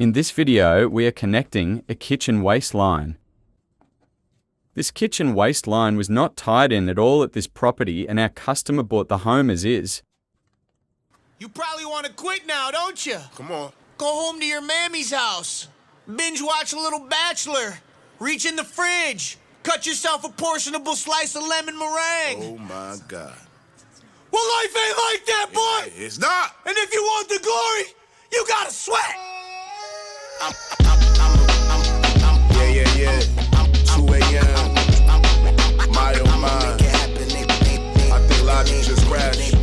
In this video, we are connecting a kitchen waste line. This kitchen waste line was not tied in at all at this property, and our customer bought the home as is. You probably want to quit now, don't you? Come on. Go home to your mammy's house. Binge watch a little Bachelor. Reach in the fridge. Cut yourself a portionable slice of lemon meringue. Oh my God. Well, life ain't like that, boy. It's not. And if you want the glory, you gotta sweat. Yeah. 2 a.m. My oh my. I think Logic just crashed.